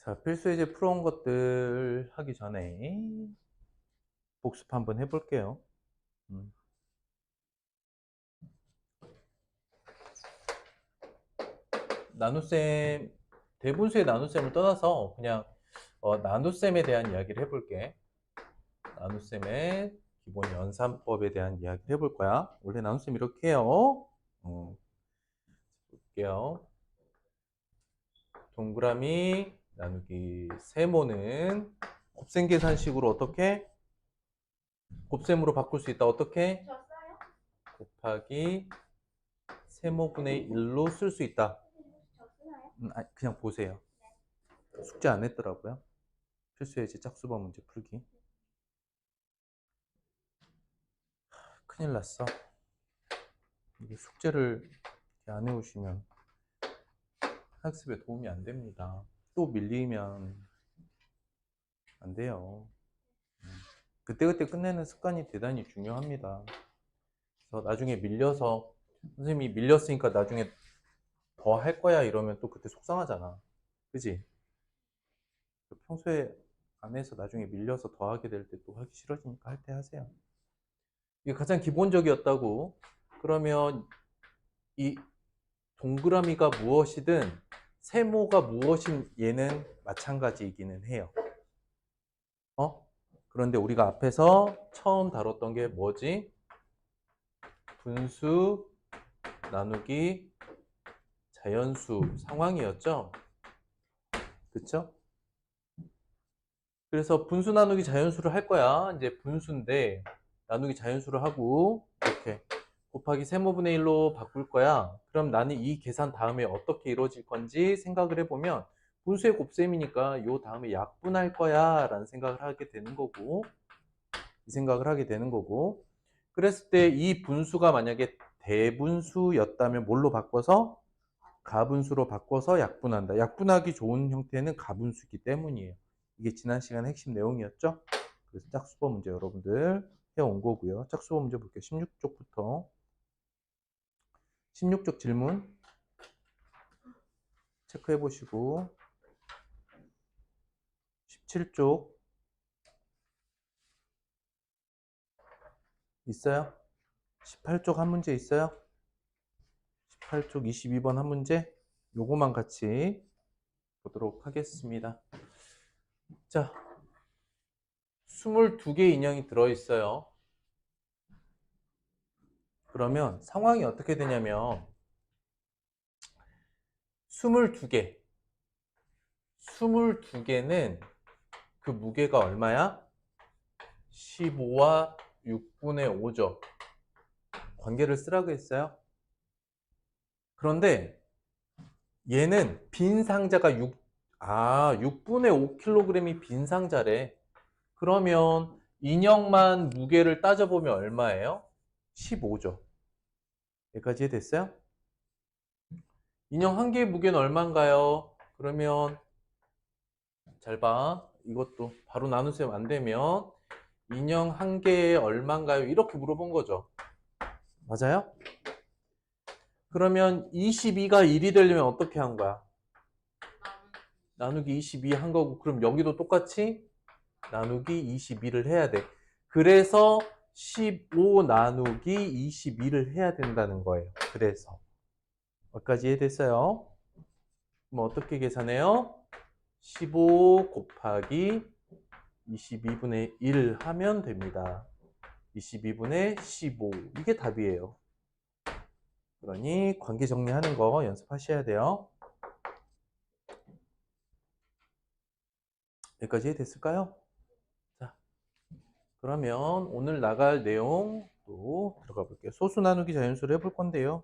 자, 필수 예제 풀어온 것들 하기 전에 복습 한번 해볼게요. 나눗셈, 대분수의 나눗셈을 떠나서 그냥 나눗셈에 대한 이야기를 해볼게. 나눗셈의 기본 연산법에 대한 이야기를 해볼 거야. 원래 나눗셈 이렇게 해요. 볼게요. 동그라미 나누기 세모는 곱셈 계산식으로 어떻게? 곱셈으로 바꿀 수 있다. 어떻게? 곱하기 세모분의 1로 쓸 수 있다. 그냥 보세요. 숙제 안 했더라고요. 필수 예제 짝수번 문제 풀기. 큰일 났어. 이게 숙제를 안 해오시면 학습에 도움이 안 됩니다. 또 밀리면 안 돼요. 그때그때 끝내는 습관이 대단히 중요합니다. 그래서 나중에 밀려서 선생님이 밀렸으니까 나중에 더 할 거야 이러면 또 그때 속상하잖아. 그지? 평소에 안 해서 나중에 밀려서 더 하게 될 때 또 하기 싫어지니까 할 때 하세요. 이게 가장 기본적이었다고. 그러면 이 동그라미가 무엇이든 세모가 무엇인 얘는 마찬가지이기는 해요. 그런데 우리가 앞에서 처음 다뤘던 게 뭐지? 분수 나누기 자연수 상황이었죠? 그쵸? 그래서 분수 나누기 자연수를 할 거야. 이제 분수인데 나누기 자연수를 하고 이렇게 곱하기 세모분의 1로 바꿀 거야. 그럼 나는 이 계산 다음에 어떻게 이루어질 건지 생각을 해보면 분수의 곱셈이니까 요 다음에 약분할 거야 라는 생각을 하게 되는 거고, 이 생각을 하게 되는 거고, 그랬을 때 이 분수가 만약에 대분수였다면 뭘로 바꿔서? 가분수로 바꿔서 약분한다. 약분하기 좋은 형태는 가분수이기 때문이에요. 이게 지난 시간의 핵심 내용이었죠? 그래서 짝수법 문제 여러분들 해온 거고요. 짝수법 문제 볼게요. 16쪽부터 16쪽 질문 체크해 보시고 17쪽 있어요? 18쪽 한 문제 있어요? 18쪽 22번 한 문제? 요거만 같이 보도록 하겠습니다. 자, 22개 인형이 들어있어요. 그러면 상황이 어떻게 되냐면 22개 22개는 그 무게가 얼마야? 15와 6분의 5죠. 관계를 쓰라고 했어요. 그런데 얘는 빈 상자가 6분의 5kg이 빈 상자래. 그러면 인형만 무게를 따져보면 얼마예요? 15죠. 여기까지 됐어요? 인형 한 개의 무게는 얼마인가요? 그러면 잘 봐. 이것도 바로 나누셈 안 되면 인형 한 개에 얼마인가요? 이렇게 물어본 거죠. 맞아요? 그러면 22가 1이 되려면 어떻게 한 거야? 나누기 22 한 거고, 그럼 여기도 똑같이 나누기 22를 해야 돼. 그래서 15 나누기 22를 해야 된다는 거예요. 그래서 여기까지 이해됐어요? 그럼 어떻게 계산해요? 15 곱하기 22분의 1 하면 됩니다. 22분의 15. 이게 답이에요. 그러니 관계 정리하는 거 연습하셔야 돼요. 여기까지 이해됐을까요? 자, 그러면 오늘 나갈 내용 또 들어가 볼게요. 소수 나누기 자연수를 해볼 건데요.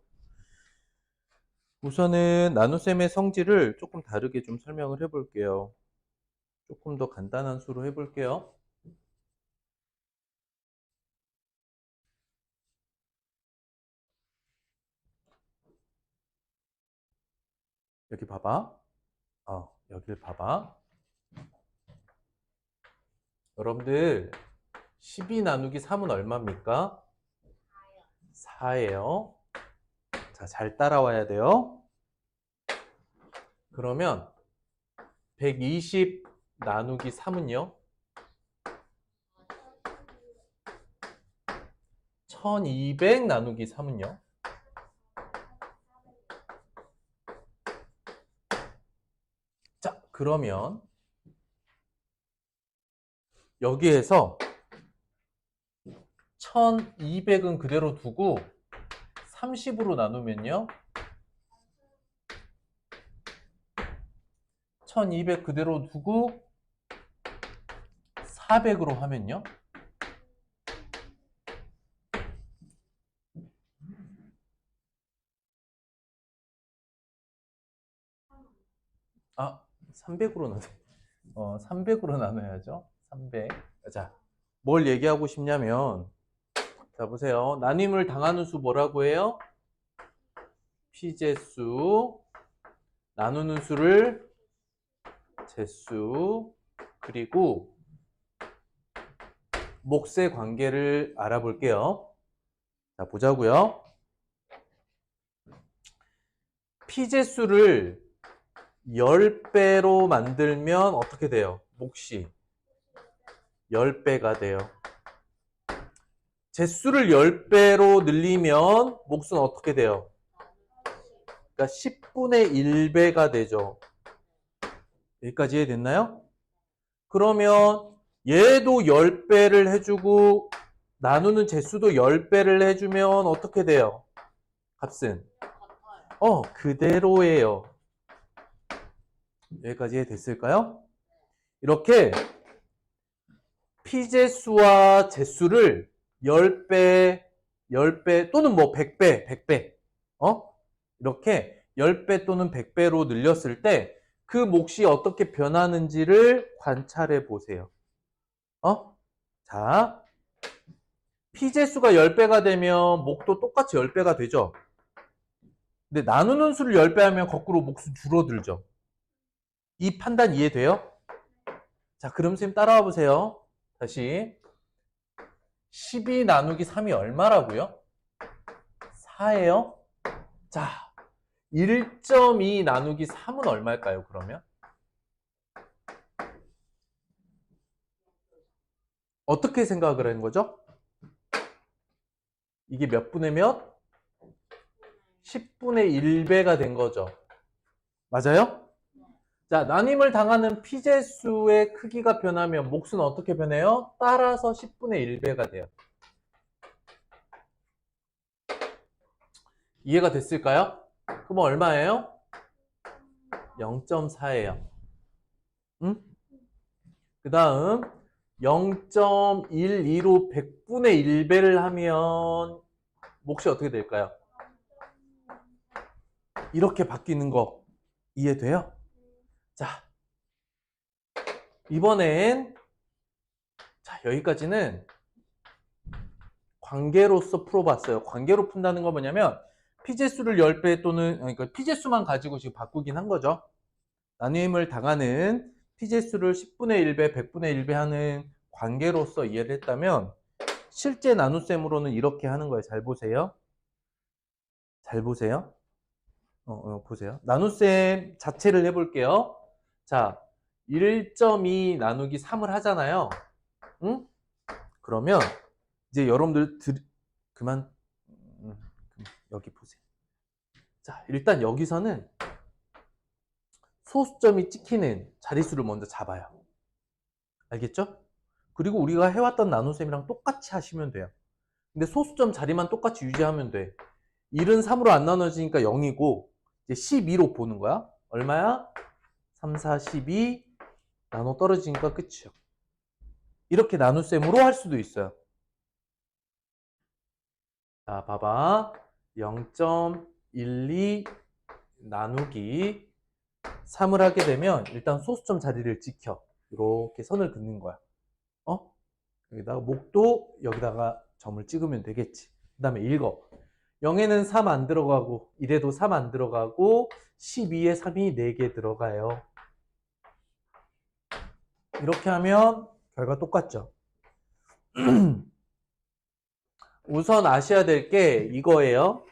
우선은 나눗셈의 성질을 조금 다르게 좀 설명을 해볼게요. 조금 더 간단한 수로 해볼게요. 여기 봐봐. 여길 봐봐. 여러분들 12 나누기 3은 얼마입니까? 4예요. 자, 잘 따라와야 돼요. 그러면 120 나누기 3은요? 1200 나누기 3은요? 자, 그러면 여기에서 1200은 그대로 두고 30으로 나누면요? 1200 그대로 두고 400으로 하면요? 아, 300으로 나눠. 300으로 나눠야죠. 300. 자, 뭘 얘기하고 싶냐면, 자, 보세요. 나눔을 당하는 수 뭐라고 해요? 피제수. 나누는 수를 제수. 그리고 몫의 관계를 알아볼게요. 자, 보자고요. 피제수를 10배로 만들면 어떻게 돼요? 몫이 10배가 돼요. 제수를 10배로 늘리면 몫은 어떻게 돼요? 그러니까 10분의 1배가 되죠. 여기까지 이해됐나요? 그러면 얘도 10배를 해주고 나누는 제수도 10배를 해주면 어떻게 돼요? 값은? 그대로예요. 여기까지 이해됐을까요? 이렇게 피제수와 제수를 10배, 10배 또는 뭐 100배, 100배 이렇게 10배 또는 100배로 늘렸을 때 그 몫이 어떻게 변하는지를 관찰해 보세요. 자, 피제수가 10배가 되면 몫도 똑같이 10배가 되죠. 근데 나누는 수를 10배 하면 거꾸로 몫은 줄어들죠. 이 판단 이해돼요? 자, 그럼 선생님 따라와 보세요. 다시 12 나누기 3이 얼마라고요? 4예요? 자, 1.2 나누기 3은 얼마일까요, 그러면? 어떻게 생각을 하는 거죠? 이게 몇 분의 몇? 10분의 1배가 된 거죠. 맞아요? 자, 나눔을 당하는 피제수의 크기가 변하면 몫은 어떻게 변해요? 따라서 10분의 1배가 돼요. 이해가 됐을까요? 그럼 얼마예요? 0.4예요. 응? 그 다음 0.12로 100분의 1배를 하면 몫이 어떻게 될까요? 이렇게 바뀌는 거 이해돼요? 자, 이번엔 여기까지는 관계로서 풀어봤어요. 관계로 푼다는 건 뭐냐면 피제수를 10배 또는 그러니까 피제수만 가지고 지금 바꾸긴 한 거죠. 나눔을 당하는 피제수를 10분의 1배, 100분의 1배 하는 관계로서 이해를 했다면 실제 나눗셈으로는 이렇게 하는 거예요. 잘 보세요. 잘 보세요. 보세요. 나눗셈 자체를 해볼게요. 자, 1.2 나누기 3을 하잖아요. 응? 그러면 이제 여러분들 그만 여기 보세요. 자, 일단 여기서는 소수점이 찍히는 자릿수를 먼저 잡아요. 알겠죠? 그리고 우리가 해왔던 나눗셈이랑 똑같이 하시면 돼요. 근데 소수점 자리만 똑같이 유지하면 돼. 1은 3으로 안 나눠지니까 0이고 이제 12로 보는 거야. 얼마야? 3, 4, 12 나눠 떨어지니까 끝이요. 이렇게 나눗셈으로 할 수도 있어요. 자, 봐봐. 0.12 나누기 3을 하게 되면 일단 소수점 자리를 지켜. 이렇게 선을 긋는 거야. 여기다가 목도 여기다가 점을 찍으면 되겠지. 그 다음에 읽어. 0에는 3 안 들어가고 1에도 3 안 들어가고 12에 3이 4개 들어가요. 이렇게 하면 결과 똑같죠. 우선 아셔야 될 게 이거예요.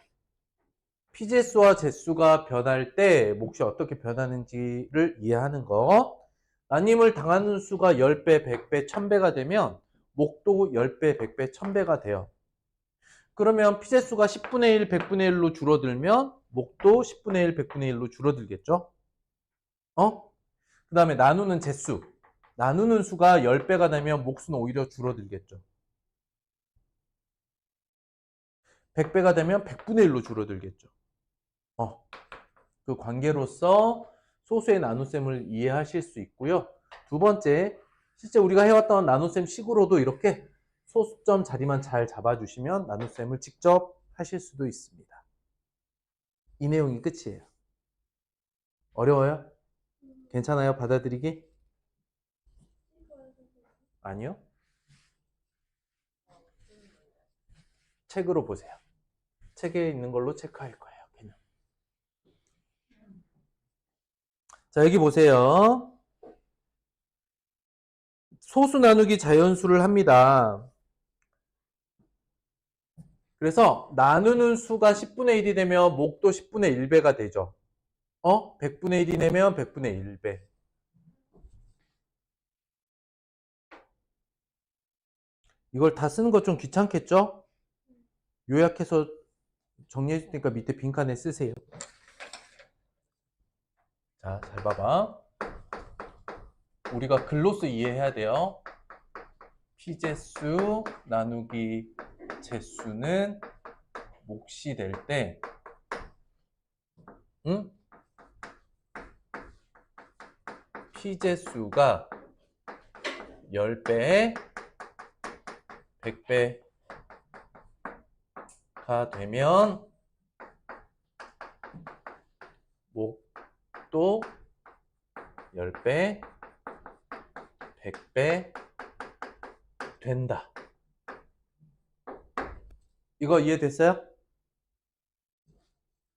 피제수와 제수가 변할 때 몫이 어떻게 변하는지를 이해하는 거. 난임을 당하는 수가 10배, 100배, 1000배가 되면 목도 10배, 100배, 1000배가 돼요. 그러면 피제수가 10분의 1, 100분의 1로 줄어들면 목도 10분의 1, 100분의 1로 줄어들겠죠? 그 다음에 나누는 제수. 나누는 수가 10배가 되면 목수는 오히려 줄어들겠죠. 100배가 되면 100분의 1로 줄어들겠죠. 그 관계로서 소수의 나눗셈을 이해하실 수 있고요. 두 번째, 실제 우리가 해왔던 나눗셈 식으로도 이렇게 소수점 자리만 잘 잡아주시면 나눗셈을 직접 하실 수도 있습니다. 이 내용이 끝이에요. 어려워요? 괜찮아요? 받아들이기? 아니요? 책으로 보세요. 책에 있는 걸로 체크할 거예요. 개념. 자, 여기 보세요. 소수 나누기 자연수를 합니다. 그래서 나누는 수가 10분의 1이 되면 목도 10분의 1배가 되죠. 100분의 1이 되면 100분의 1배. 이걸 다 쓰는 거 좀 귀찮겠죠? 요약해서 정리해 줄 테니까 밑에 빈칸에 쓰세요. 자, 잘 봐봐. 우리가 글로써 이해해야 돼요. 피제수 나누기 제수는 몫이 될 때, 피제수가 10배, 100배가 되면 목도 10배, 100배 된다. 이거 이해됐어요?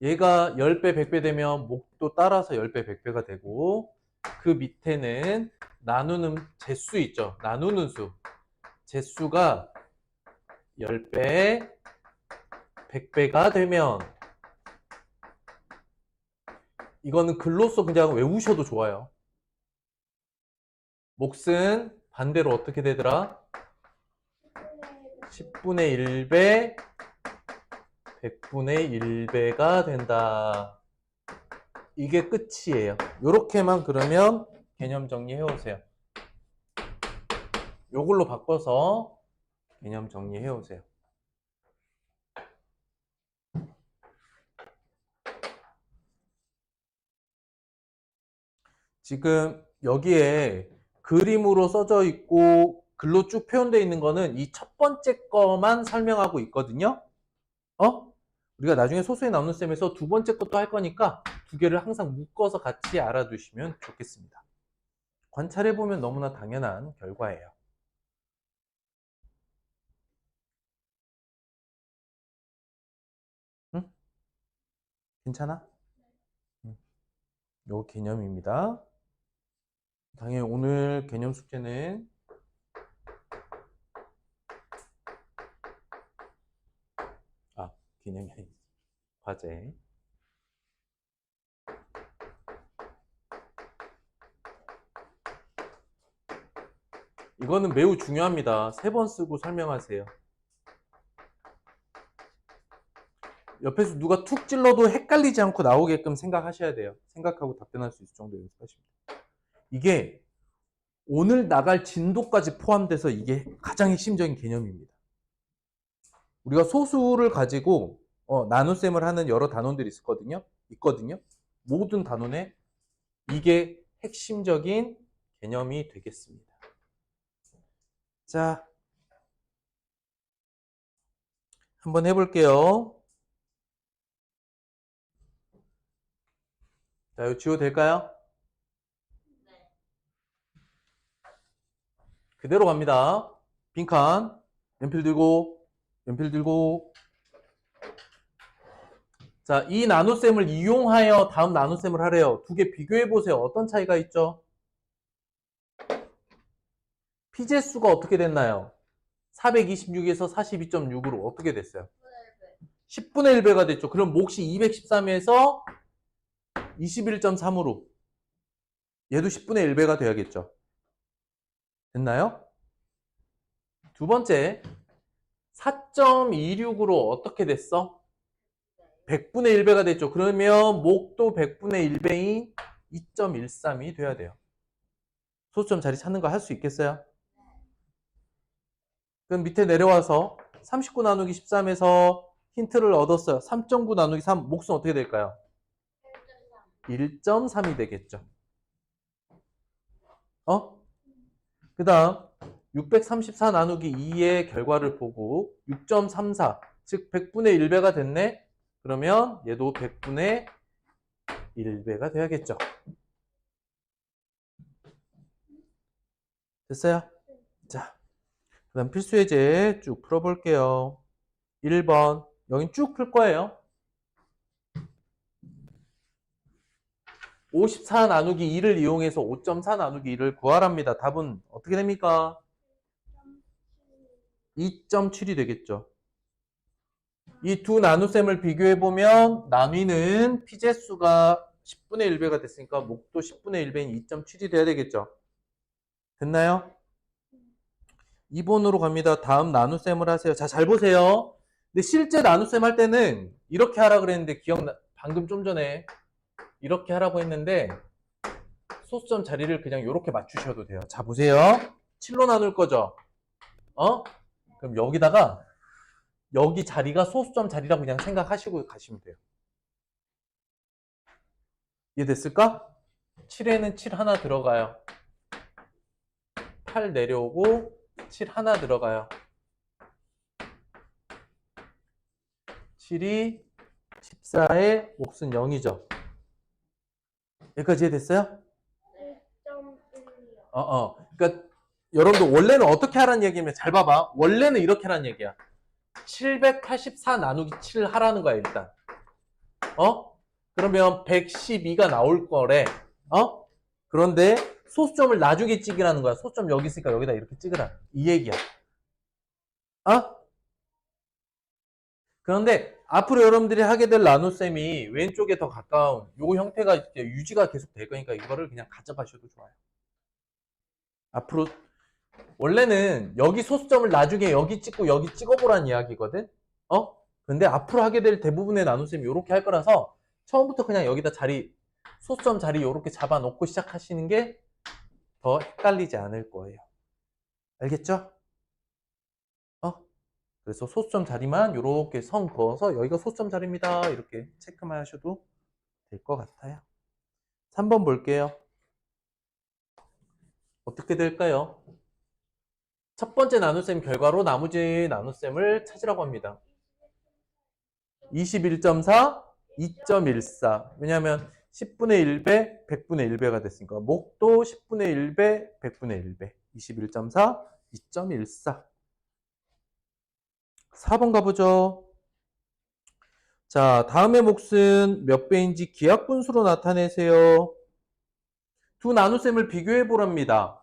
얘가 10배, 100배 되면 목도 따라서 10배, 100배가 되고 그 밑에는 나누는 제수 있죠. 나누는 수. 제수가 10배, 100배가 되면 이거는 글로써 그냥 외우셔도 좋아요. 몫은 반대로 어떻게 되더라? 10분의 1배, 100분의 1배가 된다. 이게 끝이에요. 요렇게만 그러면 개념 정리해 오세요. 요걸로 바꿔서 개념 정리해 오세요. 지금 여기에 그림으로 써져 있고 글로 쭉 표현되어 있는 거는 이 첫 번째 거만 설명하고 있거든요. 우리가 나중에 소수의 나눗셈에서 두 번째 것도 할 거니까 두 개를 항상 묶어서 같이 알아두시면 좋겠습니다. 관찰해보면 너무나 당연한 결과예요. 응? 괜찮아? 요 개념입니다. 당연히 오늘 개념 숙제는 개념이 아니지. 과제. 이거는 매우 중요합니다. 3번 쓰고 설명하세요. 옆에서 누가 툭 찔러도 헷갈리지 않고 나오게끔 생각하셔야 돼요. 생각하고 답변할 수 있을 정도 연습하시면 돼요. 이게 오늘 나갈 진도까지 포함돼서 이게 가장 핵심적인 개념입니다. 우리가 소수를 가지고 나눗셈을 하는 여러 단원들이 있거든요. 모든 단원에 이게 핵심적인 개념이 되겠습니다. 자, 한번 해볼게요. 자, 이거 지워도 될까요? 네. 그대로 갑니다. 빈칸, 연필 들고. 자, 이 나눗셈을 이용하여 다음 나눗셈을 하래요. 두 개 비교해 보세요. 어떤 차이가 있죠? 피제수가 어떻게 됐나요? 426에서 42.6으로 어떻게 됐어요? 10분의 1배가 됐죠. 그럼 몫이 213에서 21.3으로 얘도 10분의 1배가 돼야겠죠. 됐나요? 두 번째, 4.26으로 어떻게 됐어? 100분의 1배가 됐죠. 그러면 목도 100분의 1배인 2.13이 돼야 돼요. 소수점 자리 찾는 거 할 수 있겠어요? 그럼 밑에 내려와서 39 나누기 13에서 힌트를 얻었어요. 3.9 나누기 3, 몫은 어떻게 될까요? 1.3이 되겠죠. 그 다음 634 나누기 2의 결과를 보고 6.34, 즉 100분의 1배가 됐네? 그러면 얘도 100분의 1배가 돼야겠죠. 됐어요? 자, 그 다음 필수 예제 쭉 풀어볼게요. 1번, 여긴 쭉 풀 거예요. 54 나누기 2를 이용해서 5.4 나누기 2를 구하랍니다. 답은 어떻게 됩니까? 2.7이 되겠죠. 이 두 나눗셈을 비교해보면 나뉘는 피제수가 10분의 1배가 됐으니까 목도 10분의 1배인 2.7이 돼야 되겠죠. 됐나요? 2번으로 갑니다. 다음 나눗셈을 하세요. 자, 잘 보세요. 근데 실제 나눗셈 할 때는 이렇게 하라 그랬는데 방금 좀 전에 이렇게 하라고 했는데 소수점 자리를 그냥 이렇게 맞추셔도 돼요. 자, 보세요. 7로 나눌 거죠. 그럼 여기다가 여기 자리가 소수점 자리라고 그냥 생각하시고 가시면 돼요. 이해됐을까? 7에는 7 하나 들어가요. 8 내려오고 7 하나 들어가요. 7이 14에 몫은 0이죠. 여기까지 이해됐어요? 1.1이요. 그러니까 여러분들 원래는 어떻게 하라는 얘기면 잘 봐봐. 원래는 이렇게 하라는 얘기야. 784 나누기 7 하라는 거야, 일단. 그러면 112가 나올 거래. 그런데 소수점을 나중에 찍으라는 거야. 소수점 여기 있으니까 여기다 이렇게 찍으라. 이 얘기야. 그런데 앞으로 여러분들이 하게 될 나눗셈이 왼쪽에 더 가까운 요 형태가 이제 유지가 계속 될 거니까 이거를 그냥 가져가셔도 좋아요. 앞으로 원래는 여기 소수점을 나중에 여기 찍고 여기 찍어보라는 이야기거든. 근데 앞으로 하게 될 대부분의 나눗셈이 이렇게 할 거라서 처음부터 그냥 여기다 소수점 자리 이렇게 잡아놓고 시작하시는 게 더 헷갈리지 않을 거예요. 알겠죠? 그래서 소수점 자리만 이렇게 선 그어서 여기가 소수점 자리입니다. 이렇게 체크만 하셔도 될 것 같아요. 3번 볼게요. 어떻게 될까요? 첫 번째 나눗셈 결과로 나머지 나눗셈을 찾으라고 합니다. 21.4, 2.14. 왜냐하면 10분의 1배, 100분의 1배가 됐으니까 목도 10분의 1배, 100분의 1배. 21.4, 2.14. 4번 가보죠. 자, 다음의 몫은 몇 배인지 기하분수로 나타내세요. 두 나눗셈을 비교해 보랍니다.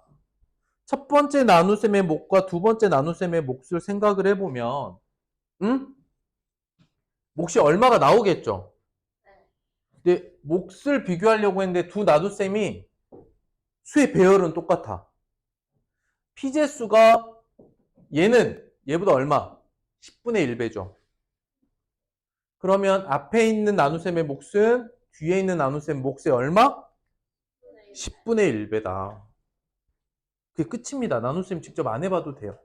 첫 번째 나눗셈의 목과 두 번째 나눗셈의 몫을 생각을 해보면 몫이 얼마가 나오겠죠? 근데 몫을 비교하려고 했는데 두 나눗셈이 수의 배열은 똑같아. 피제수가 얘는 얘보다 얼마? 10분의 1배죠. 그러면 앞에 있는 나눗셈의 몫은 뒤에 있는 나눗셈 몫의 얼마? 10분의 1배다. 그게 끝입니다. 나눗셈 직접 안 해봐도 돼요.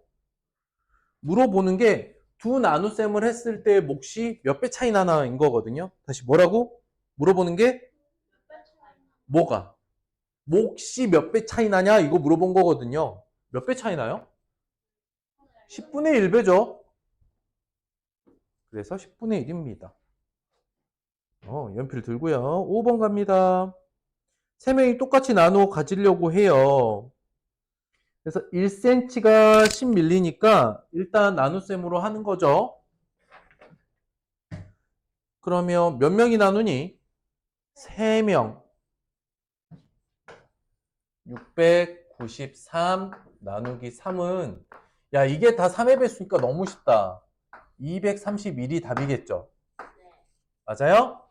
물어보는 게 두 나눗셈을 했을 때 몫이 몇 배 차이 나나인 거거든요. 다시 뭐라고? 물어보는 게 뭐가? 몫이 몇 배 차이 나냐? 이거 물어본 거거든요. 몇 배 차이 나요? 10분의 1배죠. 그래서 10분의 1입니다. 연필 들고요. 5번 갑니다. 3명이 똑같이 나누어 가지려고 해요. 그래서 1cm가 10ml니까 일단 나눗셈으로 하는 거죠. 그러면 몇 명이 나누니? 3명. 693 나누기 3은 야, 이게 다 3의 배수니까 너무 쉽다. 231이 답이겠죠? 맞아요?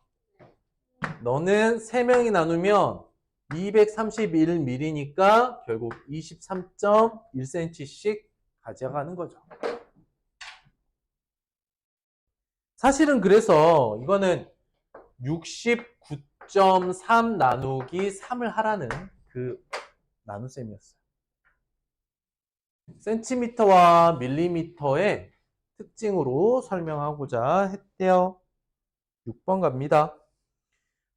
너는 3명이 나누면 231mm니까 결국 23.1cm씩 가져가는 거죠. 사실은 그래서 이거는 69.3 나누기 3을 하라는 그 나눗셈이었어요. 센티미터와 밀리미터의 특징으로 설명하고자 했대요. 6번 갑니다.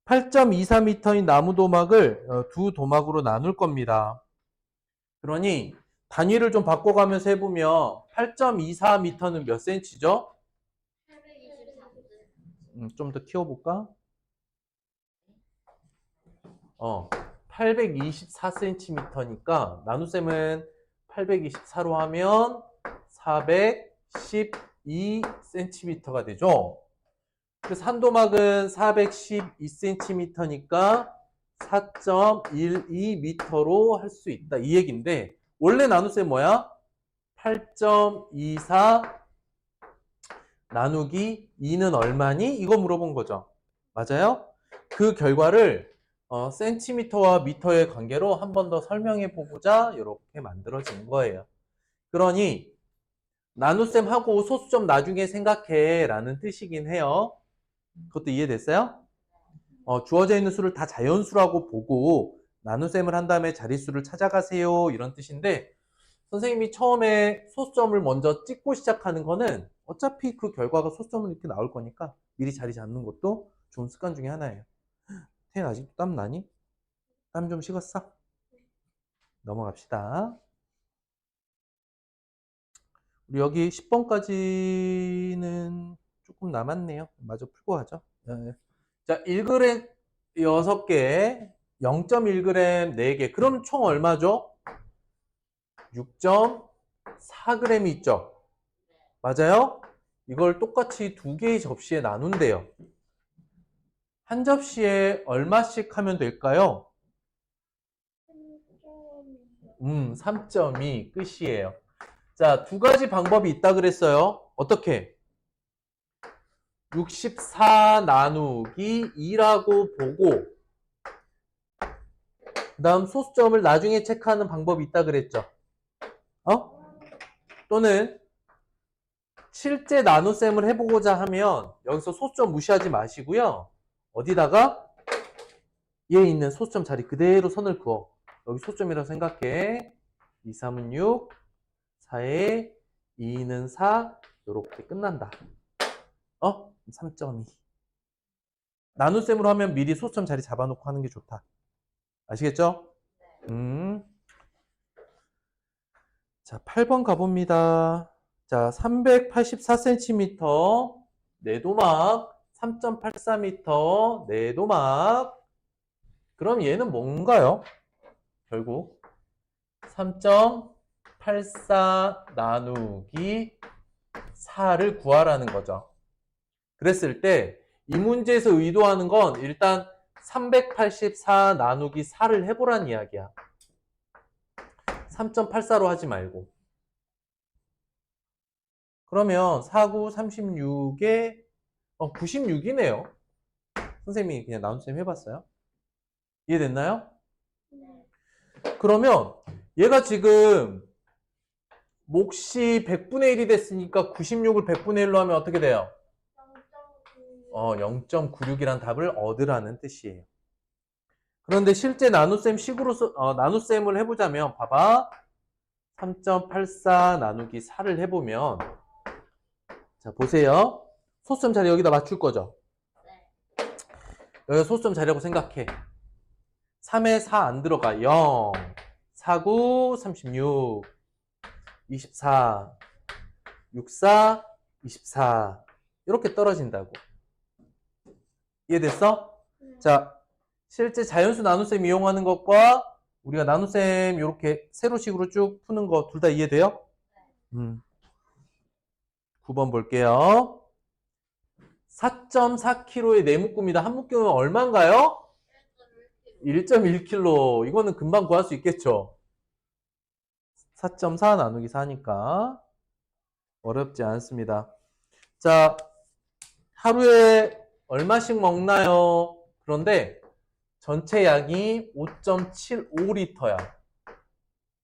8.24m인 나무 도막을 두 도막으로 나눌 겁니다. 그러니 단위를 좀 바꿔가면서 해보면 8.24m는 몇 cm죠? 좀 더 키워볼까? 824cm니까 나눗셈은 824로 하면 412cm가 되죠. 그래서 한 도막은 412cm니까 4.12m로 할 수 있다. 이 얘기인데 원래 나눗셈 뭐야? 8.24 나누기 2는 얼마니? 이거 물어본 거죠. 맞아요? 그 결과를 센티미터와 미터의 관계로 한 번 더 설명해 보고자 이렇게 만들어진 거예요. 그러니 나눗셈 하고 소수점 나중에 생각해 라는 뜻이긴 해요. 그것도 이해됐어요? 주어져 있는 수를 다 자연수라고 보고 나눗셈을 한 다음에 자릿수를 찾아가세요 이런 뜻인데 선생님이 처음에 소수점을 먼저 찍고 시작하는 거는 어차피 그 결과가 소수점으로 이렇게 나올 거니까 미리 자리 잡는 것도 좋은 습관 중에 하나예요. 태연 아직도 땀 나니? 땀 좀 식었어? 넘어갑시다. 우리 여기 10번까지는 조금 남았네요. 마저 풀고 가죠. 자, 1g 6개, 0.1g 4개. 그럼 총 얼마죠? 6.4g이 있죠? 맞아요? 이걸 똑같이 두 개의 접시에 나눈대요. 한 접시에 얼마씩 하면 될까요? 3.2 끝이에요. 자, 두 가지 방법이 있다 그랬어요. 어떻게? 64 나누기 2라고 보고 그 다음 소수점을 나중에 체크하는 방법이 있다 그랬죠. 또는 실제 나눗셈을 해보고자 하면 여기서 소수점 무시하지 마시고요. 어디다가 얘 있는 소수점 자리 그대로 선을 그어. 여기 소수점이라고 생각해. 2, 3은 6, 4에 2는 4 이렇게 끝난다. 3.2 나눗셈으로 하면 미리 소수점 자리 잡아놓고 하는 게 좋다. 아시겠죠? 자, 8번 가봅니다. 자, 384cm 내도막 3.84m 내도막 그럼 얘는 뭔가요? 결국 3.84 나누기 4를 구하라는 거죠. 그랬을 때 이 문제에서 의도하는 건 일단 384 나누기 4를 해보란 이야기야. 3.84로 하지 말고. 그러면 4, 9, 36에 96이네요. 선생님이 그냥 나눗셈 해봤어요. 이해됐나요? 그러면 얘가 지금 몫이 100분의 1이 됐으니까 96을 100분의 1로 하면 어떻게 돼요? 0.96이란 답을 얻으라는 뜻이에요. 그런데 실제 나눗셈 식으로 나눗셈을 해보자면 봐봐. 3.84 나누기 4를 해보면 자 보세요. 소수점 자리 여기다 맞출 거죠? 여기 소수점 자리라고 생각해. 3에 4 안 들어가. 0, 4, 9, 36, 24, 64, 24 이렇게 떨어진다고. 이해됐어? 자, 실제 자연수 나눗셈 이용하는 것과 우리가 나눗셈 이렇게 세로식으로 쭉 푸는 거 둘 다 이해돼요? 9번 볼게요. 4.4kg의 내묶음이다. 한 묶음은 얼마인가요? 1.1kg. 이거는 금방 구할 수 있겠죠? 4.4 나누기 4니까 어렵지 않습니다. 자, 하루에 얼마씩 먹나요? 그런데 전체 양이 5.75리터야.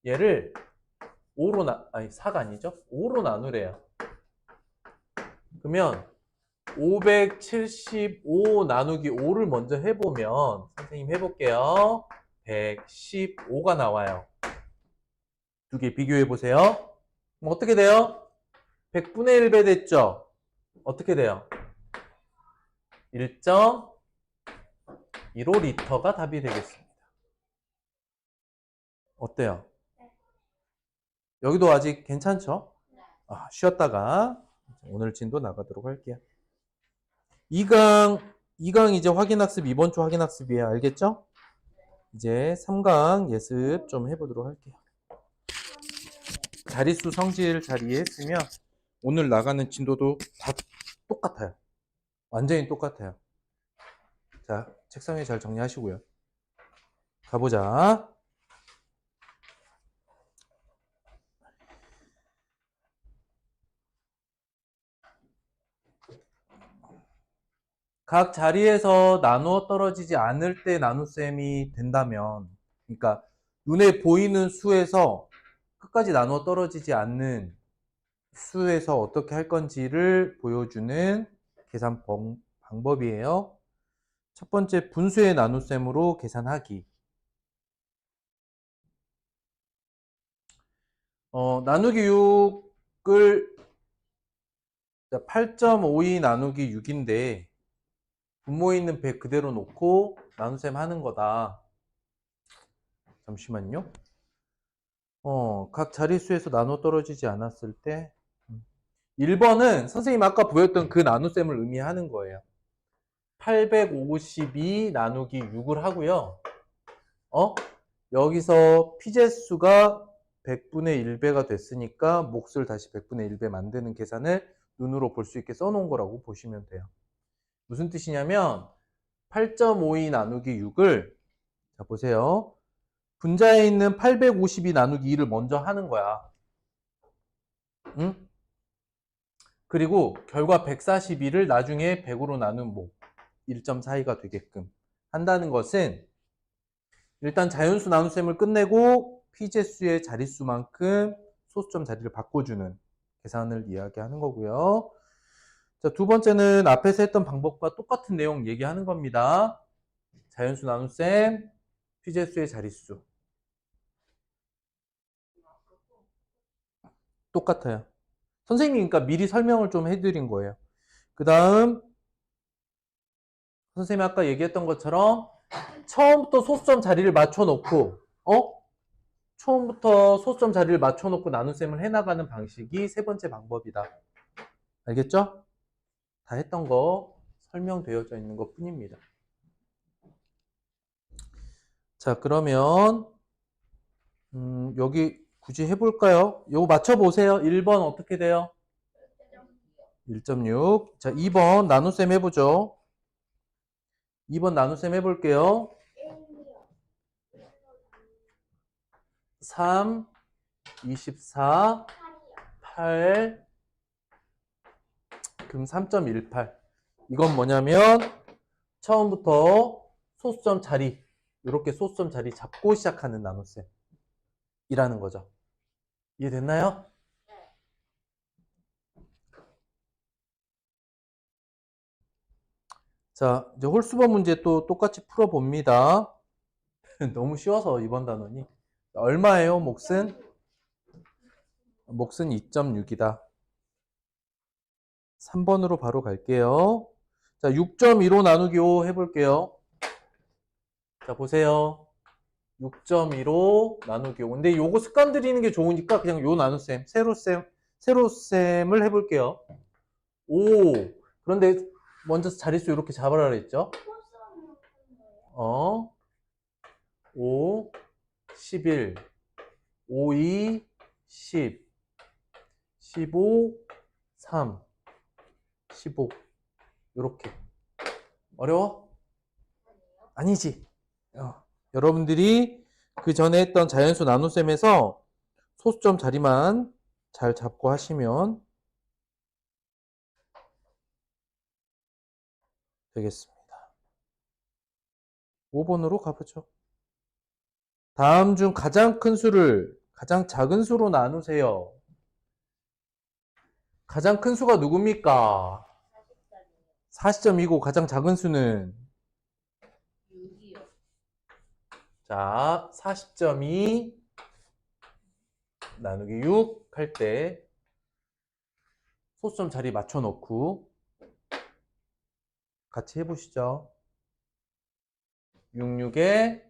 얘를 4가 아니죠? 5로 나누래요. 그러면 575 나누기 5를 먼저 해보면, 선생님 해볼게요. 115가 나와요. 두 개 비교해보세요. 그럼 어떻게 돼요? 100분의 1배 됐죠? 어떻게 돼요? 1.15리터가 답이 되겠습니다. 어때요? 여기도 아직 괜찮죠? 쉬었다가 오늘 진도 나가도록 할게요. 2강 이제 확인학습, 이번 주 확인학습이에요. 알겠죠? 이제 3강 예습 좀 해보도록 할게요. 자릿수 성질 잘 이해했으면 오늘 나가는 진도도 다 똑같아요. 완전히 똑같아요. 자, 책상 위에 잘 정리하시고요. 가보자. 각 자리에서 나누어 떨어지지 않을 때 나눗셈이 된다면, 그러니까 눈에 보이는 수에서 끝까지 나누어 떨어지지 않는 수에서 어떻게 할 건지를 보여주는 계산 방법이에요. 첫 번째, 분수의 나눗셈으로 계산하기. 나누기 6을 8.52 나누기 6인데 분모에 있는 100 그대로 놓고 나눗셈 하는 거다. 잠시만요. 각 자릿수에서 나눠 떨어지지 않았을 때 1번은 선생님 아까 보였던 그 나눗셈을 의미하는 거예요. 852 나누기 6을 하고요. 여기서 피제수가 100분의 1배가 됐으니까 몫을 다시 100분의 1배 만드는 계산을 눈으로 볼 수 있게 써놓은 거라고 보시면 돼요. 무슨 뜻이냐면 8.52 나누기 6을 자 보세요. 분자에 있는 852 나누기 2를 먼저 하는 거야. 응? 그리고 결과 142를 나중에 100으로 나눈 몫 1.42가 되게끔 한다는 것은 일단 자연수 나눗셈을 끝내고 피제수의 자릿수만큼 소수점 자리를 바꿔주는 계산을 이야기하는 거고요. 자, 두 번째는 앞에서 했던 방법과 똑같은 내용 얘기하는 겁니다. 자연수 나눗셈, 피제수의 자릿수. 똑같아요. 선생님이 그러니까 미리 설명을 좀 해드린 거예요. 그 다음 선생님이 아까 얘기했던 것처럼 처음부터 소수점 자리를 맞춰놓고 처음부터 소수점 자리를 맞춰놓고 나눗셈을 해나가는 방식이 세 번째 방법이다. 알겠죠? 다 했던 거 설명되어져 있는 것 뿐입니다. 자, 그러면 여기 굳이 해볼까요? 요거 맞춰보세요. 1번 어떻게 돼요? 1.6. 자, 2번 나눗셈 해보죠. 2번 나눗셈 해볼게요. 3, 24, 8, 그럼 3.18. 이건 뭐냐면 처음부터 소수점 자리, 이렇게 소수점 자리 잡고 시작하는 나눗셈 이라는 거죠. 이해됐나요? 자, 이제 홀수번 문제 또 똑같이 풀어봅니다. 너무 쉬워서 이번 단원이. 얼마예요, 몫은? 몫은 2.6이다. 3번으로 바로 갈게요. 자, 6.15 나누기 5 해볼게요. 자, 보세요. 6.15 나누기 5. 근데 요거 습관 들이는 게 좋으니까 그냥 요 나눗셈, 세로셈을 해볼게요. 5. 그런데 먼저 자릿수 이렇게 잡으라 그랬죠? 5, 11, 5, 2, 10, 15, 3, 15. 요렇게. 어려워? 아니지. 여러분들이 그 전에 했던 자연수 나눗셈에서 소수점 자리만 잘 잡고 하시면 되겠습니다. 5번으로 가보죠. 다음 중 가장 큰 수를 가장 작은 수로 나누세요. 가장 큰 수가 누굽니까? 40점이고 가장 작은 수는 6이요. 자, 40점이 나누기 6 할 때 소수점 자리 맞춰 놓고 같이 해보시죠. 66에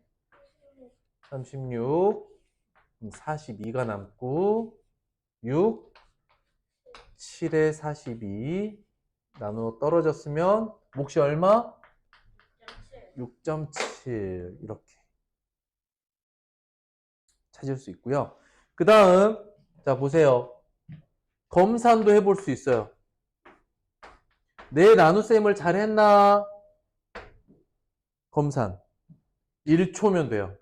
36, 42가 남고 6, 7에 42 나누어 떨어졌으면 몫이 얼마? 6.7 이렇게 찾을 수 있고요. 그 다음 자 보세요. 검산도 해볼 수 있어요. 내 나눗셈을 잘 했나? 검산 1초면 돼요.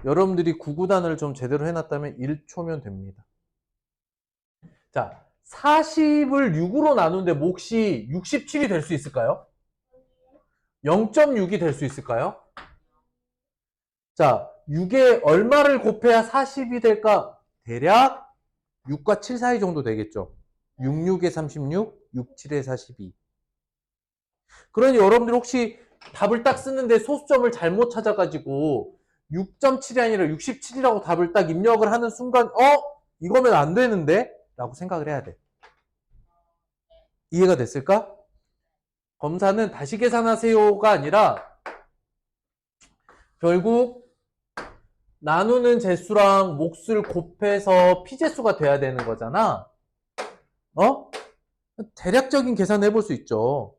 여러분들이 구구단을 좀 제대로 해놨다면 1초면 됩니다. 자, 40을 6으로 나누는데 몫이 67이 될 수 있을까요? 0.6이 될 수 있을까요? 자, 6에 얼마를 곱해야 40이 될까? 대략 6과 7 사이 정도 되겠죠. 66에 36, 67에 42. 그러니 여러분들 혹시 답을 딱 쓰는데 소수점을 잘못 찾아가지고 6.7이 아니라 67이라고 답을 딱 입력을 하는 순간 이거면 안 되는데? 라고 생각을 해야 돼. 이해가 됐을까? 검사는 다시 계산하세요가 아니라 결국 나누는 재수랑 몫을 곱해서 피재수가 돼야 되는 거잖아. 대략적인 계산을 해볼 수 있죠.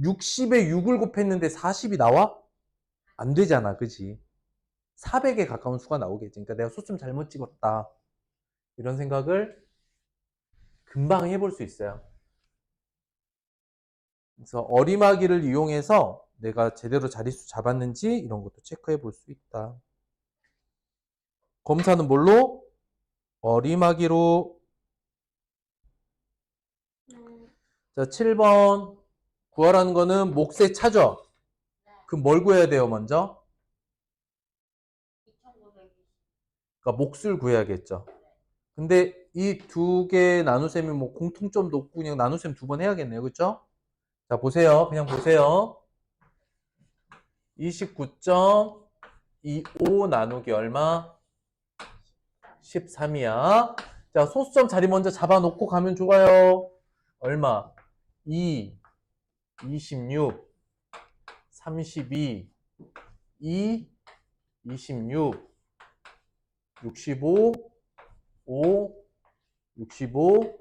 60에 6을 곱했는데 40이 나와? 안 되잖아, 그지? 400에 가까운 수가 나오겠지. 그러니까 내가 소수점 잘못 찍었다. 이런 생각을 금방 해볼 수 있어요. 그래서 어리마기를 이용해서 내가 제대로 자릿수 잡았는지 이런 것도 체크해 볼 수 있다. 검사는 뭘로? 어리마기로. 자, 7번 구하라는 거는 몫의 차죠? 그럼 뭘 구해야 돼요, 먼저? 2,920. 그러니까 몫을 구해야겠죠. 근데 이 두 개 나눗셈이 뭐 공통점도 없고 그냥 나눗셈 두 번 해야겠네요. 그렇죠? 자, 보세요. 그냥 보세요. 29.25 나누기 얼마? 13이야. 자, 소수점 자리 먼저 잡아놓고 가면 좋아요. 얼마? 2, 26, 32, 2, 26, 65, 5, 65,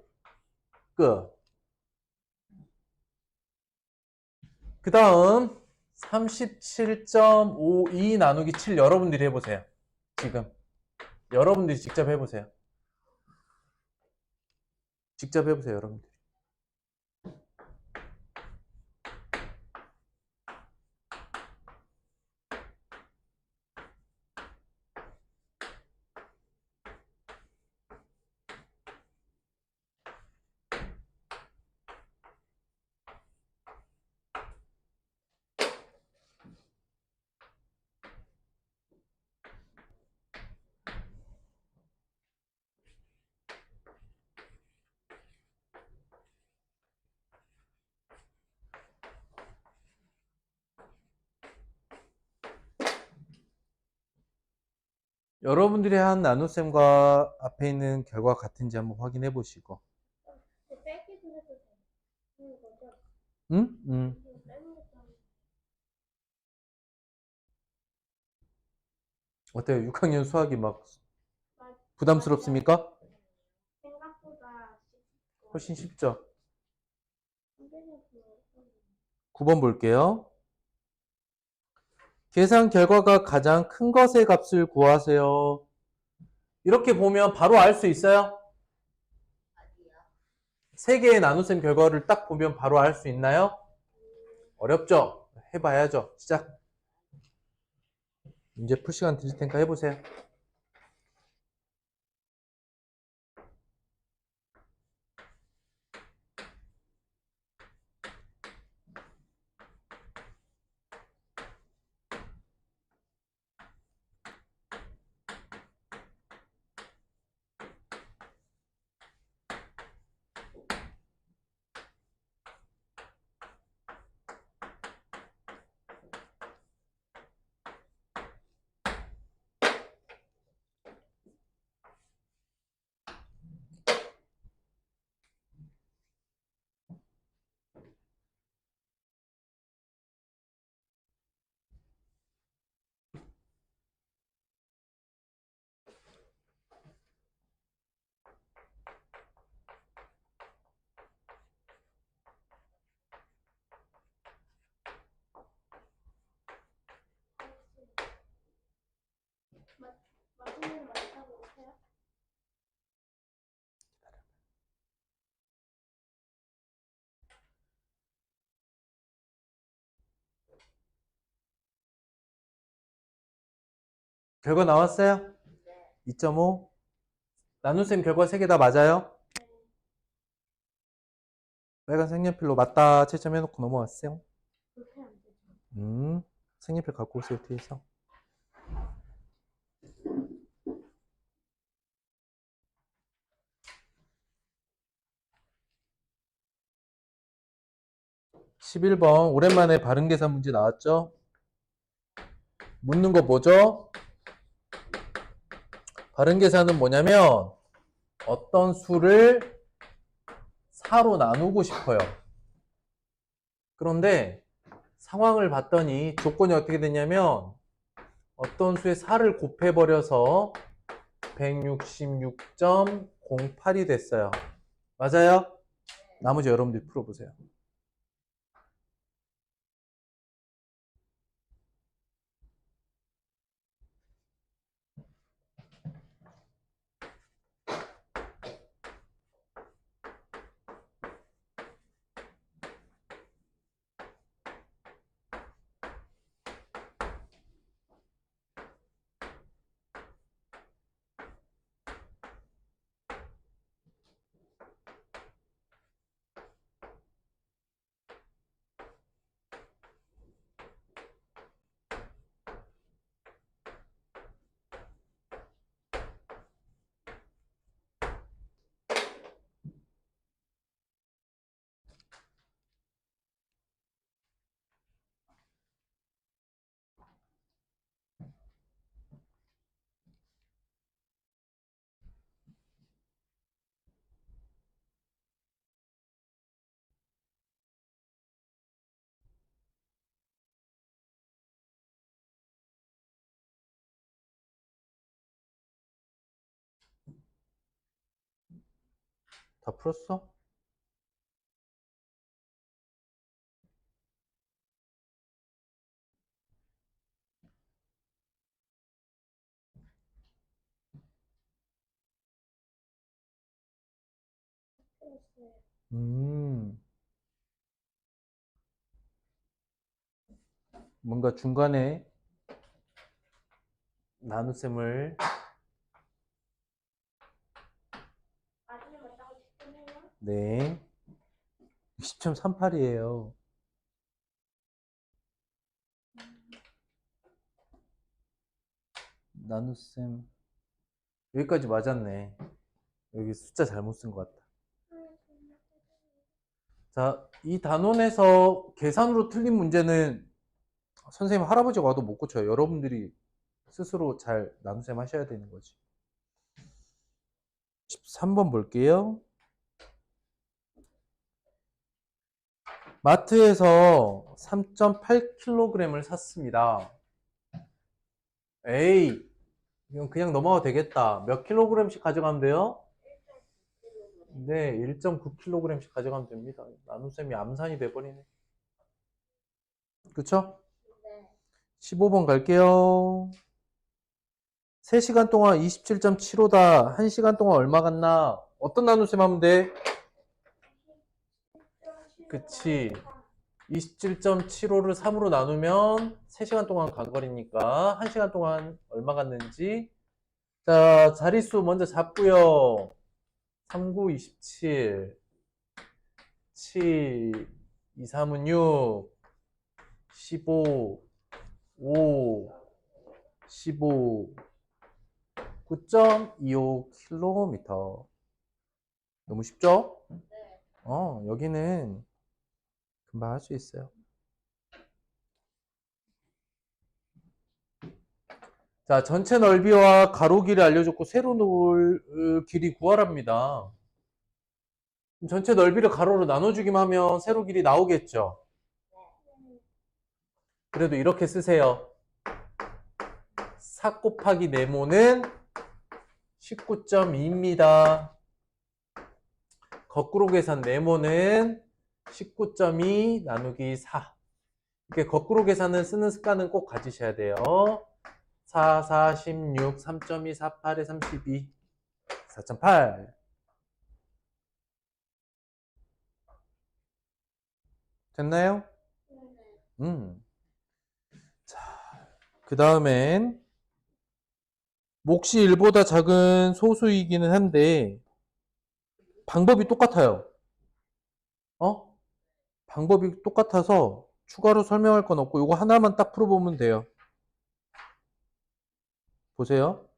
끝. 그 다음 37.52 나누기 7 여러분들이 해보세요. 지금 여러분들이 직접 해보세요. 직접 해보세요, 여러분들. 여러분들이 한 나눗셈과 앞에 있는 결과 같은지 한번 확인해 보시고. 빼기도 해도 되는 거죠? 응? 빼는 것도 하면 어때요? 6학년 수학이 막 부담스럽습니까? 생각보다 훨씬 쉽죠? 선생님 9번 볼게요. 계산 결과가 가장 큰 것의 값을 구하세요. 이렇게 보면 바로 알 수 있어요? 세 개의 나눗셈 결과를 딱 보면 바로 알 수 있나요? 어렵죠? 해봐야죠. 시작. 문제 풀 시간 드릴 테니까 해보세요. 결과 나왔어요? 2.5. 나눗셈 결과 3개 다 맞아요? 빨간 색연필로 맞다 채점해놓고 넘어왔어요. 그렇게 안 되죠. 색연필 갖고 오세요, 뒤에서. (11번) 오랜만에 바른계산 문제 나왔죠? 묻는 거 뭐죠? 바른계산은 뭐냐면 어떤 수를 4로 나누고 싶어요. 그런데 상황을 봤더니 조건이 어떻게 됐냐면 어떤 수의 4를 곱해버려서 166.08이 됐어요. 맞아요? 나머지 여러분들이 풀어보세요. 다 풀었어? 풀었어요. 뭔가 중간에 나눗셈을 아직은 맞다고 싶으세요? 네 10.38이에요. 나눗셈 여기까지 맞았네. 여기 숫자 잘못 쓴 것 같다. 자, 이 단원에서 계산으로 틀린 문제는 선생님 할아버지가 와도 못 고쳐요. 여러분들이 스스로 잘 나눗셈 하셔야 되는 거지. 13번 볼게요. 마트에서 3.8kg을 샀습니다. 에이, 이건 그냥 넘어가도 되겠다. 몇 킬로그램씩 가져가면 돼요? 네, 1.9kg씩 가져가면 됩니다. 나눗셈이 암산이 돼버리네. 그쵸? 네. 15번 갈게요. 3시간 동안 27.75다. 1시간 동안 얼마 갔나? 어떤 나눗셈 하면 돼? 그치. 27.75를 3으로 나누면 3시간 동안 간 거리니까 1시간 동안 얼마 갔는지. 자, 자릿수 먼저 잡고요. 39, 27, 7, 2, 3은 6, 15, 5, 15, 9.25km. 너무 쉽죠? 여기는 금방 할 수 있어요. 자, 전체 넓이와 가로 길이 알려줬고 세로 길이 구하랍니다. 전체 넓이를 가로로 나눠주기만 하면 세로 길이 나오겠죠? 그래도 이렇게 쓰세요. 4 곱하기 네모는 19.2입니다. 거꾸로 계산 네모는 19.2 나누기 4. 이렇게 거꾸로 계산을 쓰는 습관은 꼭 가지셔야 돼요. 4, 4, 16, 3.2, 4, 8에 32, 4.8. 됐나요? 자, 그 다음엔 몫이 1보다 작은 소수이기는 한데 방법이 똑같아요. 방법이 똑같아서 추가로 설명할 건 없고 이거 하나만 딱 풀어보면 돼요. 보세요.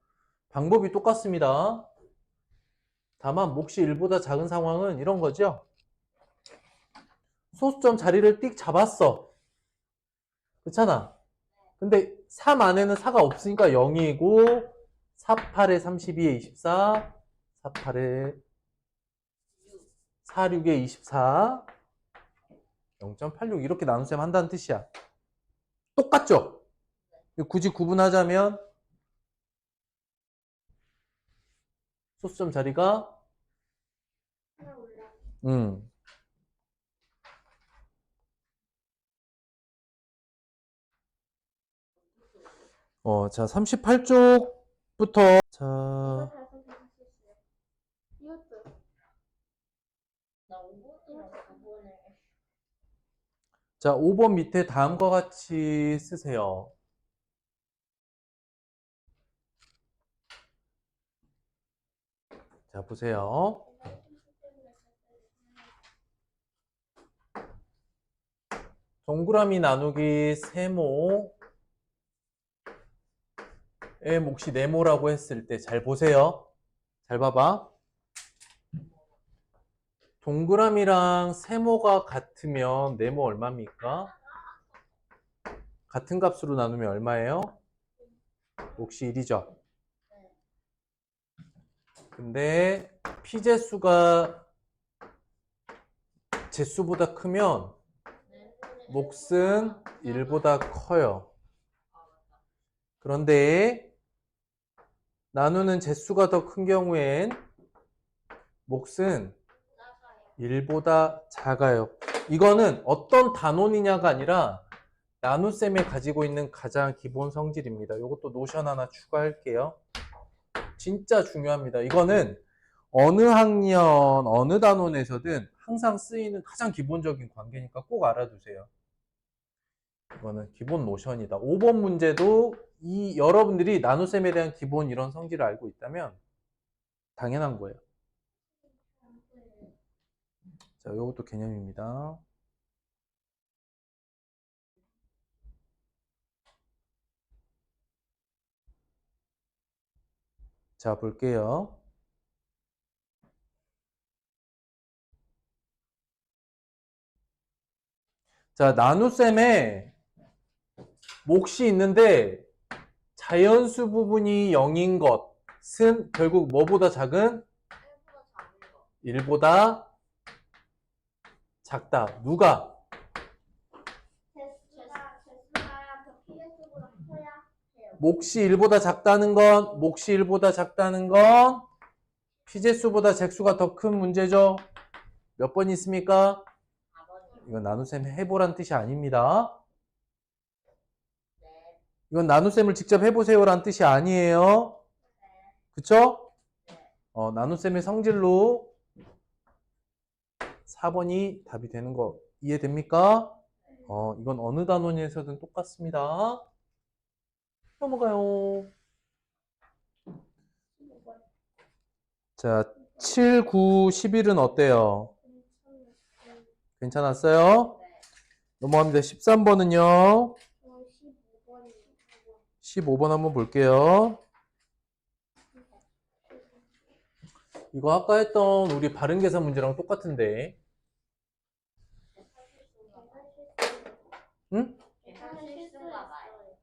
방법이 똑같습니다. 다만 몫이 1보다 작은 상황은 이런 거죠. 소수점 자리를 띡 잡았어. 그렇잖아. 근데 3 안에는 4가 없으니까 0이고 4, 8에 32에 24, 4, 8에 4, 6에 24, 0.86 이렇게 나눗셈 한다는 뜻이야. 똑같죠? 굳이 구분하자면 소수점 자리가 하나 올라. 자 38쪽부터 이거 자 다 선생님 실수요. 이것도. 나 5번이랑 9번을 자, 5번 밑에 다음과 같이 쓰세요. 자, 보세요. 동그라미 나누기 세모의 몫이 네모라고 했을 때 잘 보세요. 잘 봐봐. 동그라미랑 세모가 같으면 네모 얼마입니까? 같은 값으로 나누면 얼마예요? 몫이 1이죠. 근데 피제수가 제수보다 크면 몫은 1보다 커요. 그런데 나누는 제수가 더 큰 경우엔 몫은 1보다 작아요. 이거는 어떤 단원이냐가 아니라 나눗셈에 가지고 있는 가장 기본 성질입니다. 이것도 노션 하나 추가할게요. 진짜 중요합니다. 이거는 어느 학년, 어느 단원에서든 항상 쓰이는 가장 기본적인 관계니까 꼭 알아두세요. 이거는 기본 노션이다. 5번 문제도 여러분들이 나눗셈에 대한 기본 이런 성질을 알고 있다면 당연한 거예요. 자, 이것도 개념입니다. 자, 볼게요. 자, 나눗셈에 몫이 있는데 자연수 부분이 0인 것은 결국 뭐보다 작은? 1보다 작다. 누가? 제수가 더 피제수보다 커야 해요. 몫이 1보다 작다는 건, 몫이 1보다 작다는 건 피제수보다 잭수가 더 큰 문제죠. 몇 번 있습니까? 4번이요. 이건 나눗셈 해보란 뜻이 아닙니다. 네. 이건 나눗셈을 직접 해보세요란 뜻이 아니에요. 그쵸? 나눗셈의 성질로 4번이 답이 되는 거 이해됩니까? 이건 어느 단원에서든 똑같습니다. 넘어가요. 자, 7, 9, 11은 어때요? 괜찮았어요? 네. 넘어갑니다. 13번은요. 15번이 15번 한번 볼게요. 이거 아까 했던 우리 바른계산 문제랑 똑같은데. 응? 계산 실수가 많아요.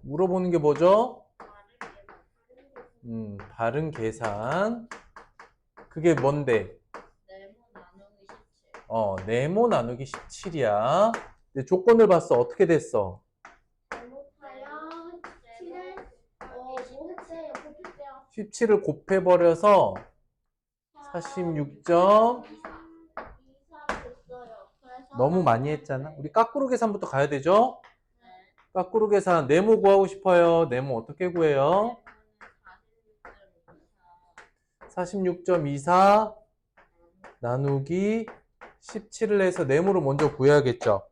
물어보는 게 뭐죠? 다른 바른계산. 그게 뭔데? 네모 나누기 17. 네모 나누기 17이야. 근데 조건을 봤어. 어떻게 됐어? 잘못하여 7을 뭐 했어요? 곱했어요. 17을 곱해버려서 46점. 23 됐어요. 그래서 너무 많이 했잖아. 우리 거꾸로 계산부터 가야 되죠? 네. 거꾸로 계산. 네모 구하고 싶어요. 네모 어떻게 구해요? 46.24 나누기 17을 해서 네모를 먼저 구해야겠죠.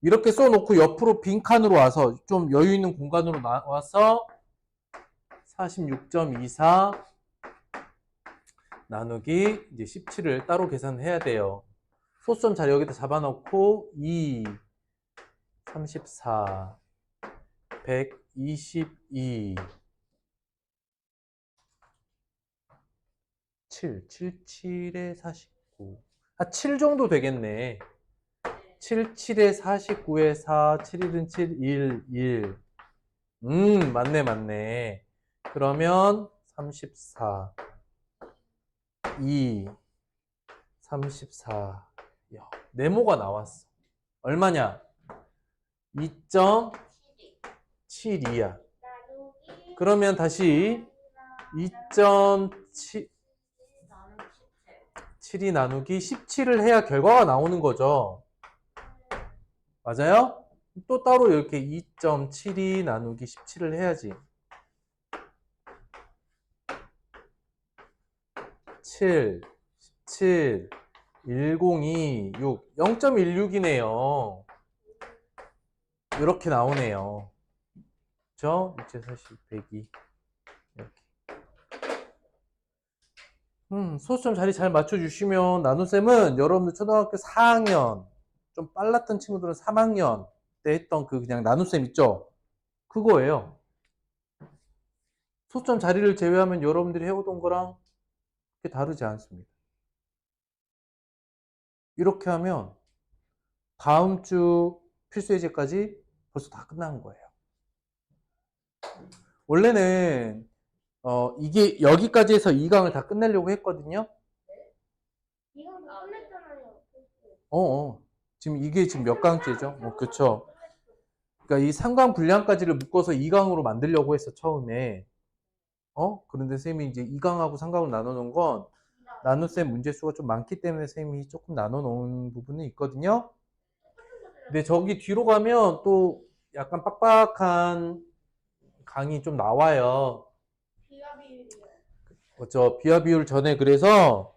이렇게 써놓고 옆으로 빈칸으로 와서 좀 여유 있는 공간으로 나와서 46.24 나누기 이제 17을 따로 계산해야 돼요. 소수점 자리 여기다 잡아놓고 2, 34, 122, 7, 77에 49. 7 정도 되겠네. 7, 7에 49에 4, 7, 1은 7, 1, 1. 맞네. 그러면 34, 2, 34. 야, 네모가 나왔어. 얼마냐? 2.72야. 나누기 그러면 다시 2.7, 나는 17. 7이 나누기 17을 해야 결과가 나오는 거죠. 맞아요? 또 따로 이렇게 2.72 나누기 17을 해야지. 7, 17, 102, 6, 0.16이네요. 이렇게 나오네요. 그쵸? 640, 102. 이렇게. 소수점 자리 잘 맞춰주시면 나눗셈은 여러분들 초등학교 4학년, 좀 빨랐던 친구들은 3학년 때 했던 그 그냥 나눗셈 있죠? 그거예요. 소수점 자리를 제외하면 여러분들이 해오던 거랑 그렇게 다르지 않습니다. 이렇게 하면 다음 주 필수예제까지 벌써 다 끝난 거예요. 원래는 이게 여기까지 해서 2강을 다 끝내려고 했거든요. 이거 끝냈잖아요. 지금 이게 지금 몇 강째죠? 그쵸. 그러니까 이 3강 분량까지를 묶어서 2강으로 만들려고 했어, 처음에. 그런데 쌤이 이제 2강하고 3강으로 나눠 놓은 건 나눗셈 문제수가 좀 많기 때문에 쌤이 조금 나눠 놓은 부분이 있거든요. 근데 저기 뒤로 가면 또 약간 빡빡한 강이 좀 나와요. 비와 비율이요. 비화 비율 전에 그래서